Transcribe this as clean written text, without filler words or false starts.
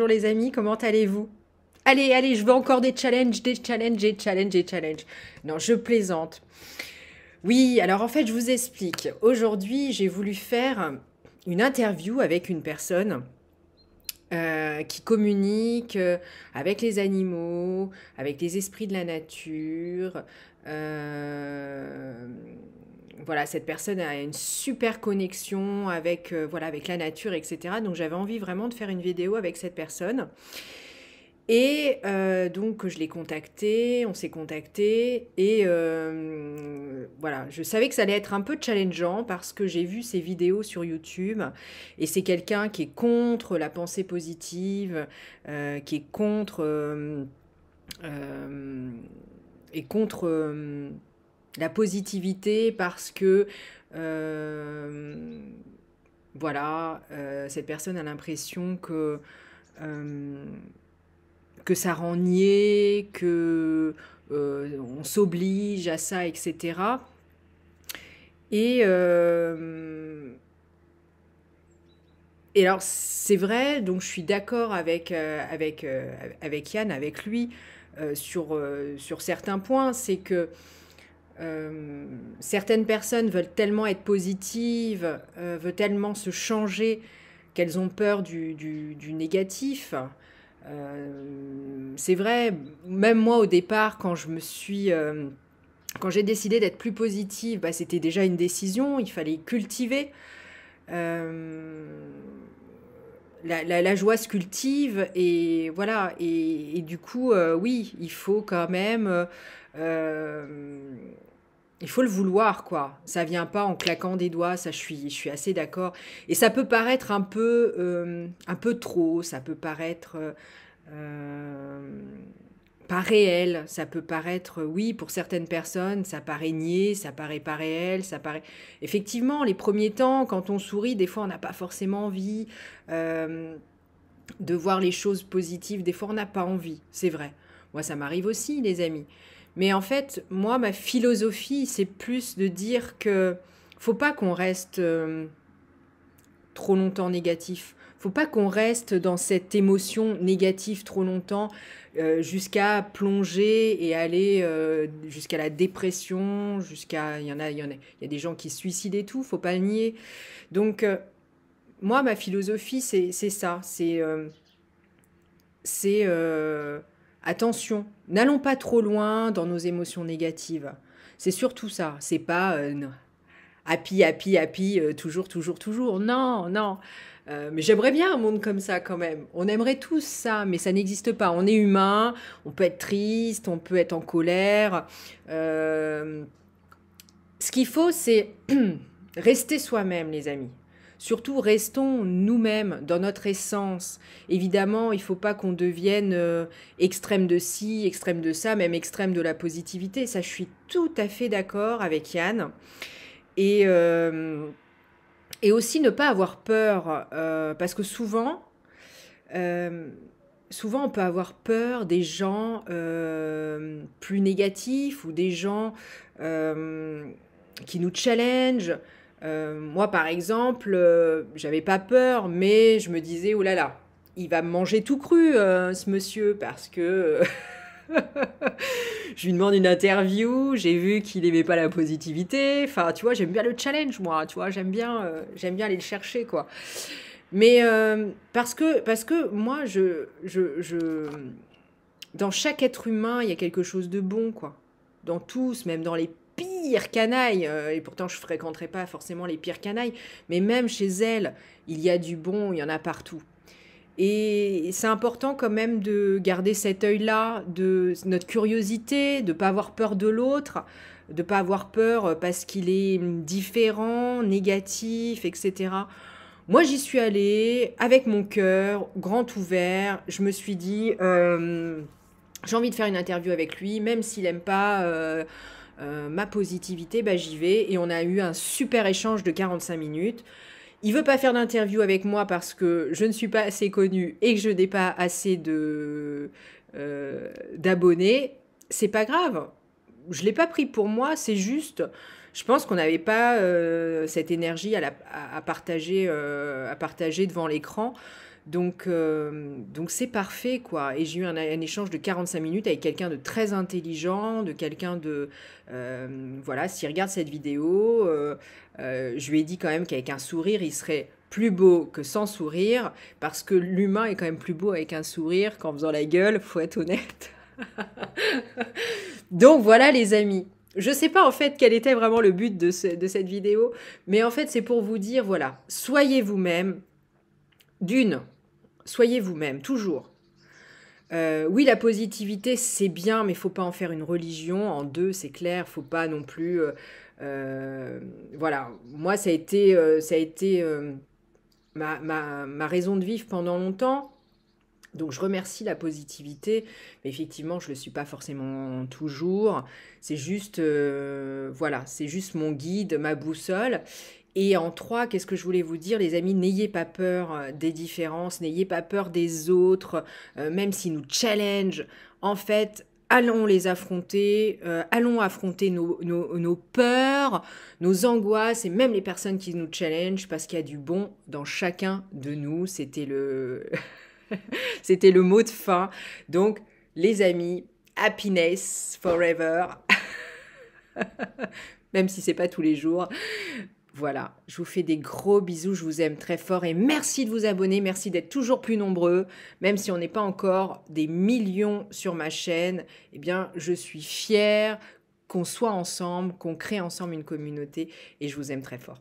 bonjour les amis, comment allez-vous? Allez, allez, je veux encore des challenges, des challenges, des challenges, des challenges. Non, je plaisante. Oui, alors en fait, je vous explique. Aujourd'hui, j'ai voulu faire une interview avec une personne qui communique avec les animaux, avec les esprits de la nature. Euh, voilà, cette personne a une super connexion avec, voilà, avec la nature, etc. Donc j'avais envie vraiment de faire une vidéo avec cette personne. Et donc je l'ai contacté, on s'est contacté et voilà, je savais que ça allait être un peu challengeant parce que j'ai vu ses vidéos sur YouTube et c'est quelqu'un qui est contre la pensée positive, qui est contre euh, et contre la positivité parce que euh, voilà, cette personne a l'impression euh, que ça rend niais, que on s'oblige à ça, etc. Et, et alors c'est vrai, donc je suis d'accord avec Yann, avec lui, sur certains points, c'est que certaines personnes veulent tellement être positives, veulent tellement se changer qu'elles ont peur du négatif. C'est vrai, même moi au départ, quand j'ai décidé d'être plus positive, bah, c'était déjà une décision, il fallait cultiver. Euh, la joie se cultive et voilà. Et du coup, oui, il faut quand même, il faut le vouloir, quoi. Ça vient pas en claquant des doigts, ça je suis assez d'accord. Et ça peut paraître un peu trop, ça peut paraître euh, pas réel, ça peut paraître, oui, pour certaines personnes, ça paraît niais, ça paraît pas réel, ça paraît... Effectivement, les premiers temps, quand on sourit, des fois, on n'a pas forcément envie euh, de voir les choses positives, des fois, on n'a pas envie, c'est vrai. Moi, ça m'arrive aussi, les amis. Mais en fait, moi, ma philosophie, c'est plus de dire que faut pas qu'on reste trop longtemps négatif. Faut pas qu'on reste dans cette émotion négative trop longtemps jusqu'à plonger et aller jusqu'à la dépression, jusqu'à il y a des gens qui se suicident et tout, faut pas le nier. Donc moi ma philosophie c'est ça, c'est attention, n'allons pas trop loin dans nos émotions négatives. C'est surtout ça, c'est pas happy, happy, happy, toujours, toujours, toujours. Non, non. Mais j'aimerais bien un monde comme ça quand même. On aimerait tous ça, mais ça n'existe pas. On est humain, on peut être triste, on peut être en colère. Euh, Ce qu'il faut, c'est rester soi-même, les amis. Surtout, restons nous-mêmes dans notre essence. Évidemment, il ne faut pas qu'on devienne extrême de ci, extrême de ça, même extrême de la positivité. Ça, je suis tout à fait d'accord avec Yann. Et, euh, et aussi ne pas avoir peur, parce que euh, souvent on peut avoir peur des gens plus négatifs ou des gens euh, qui nous challenge. Moi, par exemple, j'avais pas peur, mais je me disais, oh là là, il va me manger tout cru, ce monsieur, parce que je lui demande une interview, j'ai vu qu'il aimait pas la positivité. Enfin, tu vois, j'aime bien le challenge, moi. Tu vois, j'aime bien aller le chercher, quoi. Mais parce que moi, dans chaque être humain, il y a quelque chose de bon, quoi. Dans tous, même dans les pires canailles. Et pourtant, je fréquenterai pas forcément les pires canailles. Mais même chez elles, il y a du bon, il y en a partout. Et c'est important quand même de garder cet œil-là, de notre curiosité, de ne pas avoir peur de l'autre, de ne pas avoir peur parce qu'il est différent, négatif, etc. Moi, j'y suis allée avec mon cœur grand ouvert. Je me suis dit, j'ai envie de faire une interview avec lui, même s'il n'aime pas ma positivité, bah, j'y vais. Et on a eu un super échange de 45 minutes. Il veut pas faire d'interview avec moi parce que je ne suis pas assez connue et que je n'ai pas assez d'abonnés. C'est pas grave. Je l'ai pas pris pour moi. C'est juste, je pense qu'on n'avait pas cette énergie à partager devant l'écran. Donc c'est parfait, quoi. Et j'ai eu un échange de 45 minutes avec quelqu'un de très intelligent, de quelqu'un de... voilà, s'il regarde cette vidéo, je lui ai dit quand même qu'avec un sourire, il serait plus beau que sans sourire, parce que l'humain est quand même plus beau avec un sourire qu'en faisant la gueule, faut être honnête. Donc voilà les amis. Je sais pas en fait quel était vraiment le but de cette vidéo, mais en fait c'est pour vous dire, voilà, soyez vous-même. D'une, soyez vous-même, toujours. Oui, la positivité, c'est bien, mais il faut pas en faire une religion. En deux, c'est clair, faut pas non plus... voilà, moi, ça a été ma raison de vivre pendant longtemps. Donc je remercie la positivité, mais effectivement, je ne le suis pas forcément toujours. C'est juste, voilà, c'est juste mon guide, ma boussole. Et en trois, qu'est-ce que je voulais vous dire, les amis, n'ayez pas peur des différences, n'ayez pas peur des autres, même s'ils nous challenge. En fait, allons les affronter, allons affronter nos peurs, nos angoisses et même les personnes qui nous challenge parce qu'il y a du bon dans chacun de nous. C'était le... C'était le mot de fin. Donc, les amis, happiness forever. Même si c'est pas tous les jours. Voilà, je vous fais des gros bisous, je vous aime très fort et merci de vous abonner, merci d'être toujours plus nombreux, même si on n'est pas encore des millions sur ma chaîne, eh bien je suis fière qu'on soit ensemble, qu'on crée ensemble une communauté et je vous aime très fort.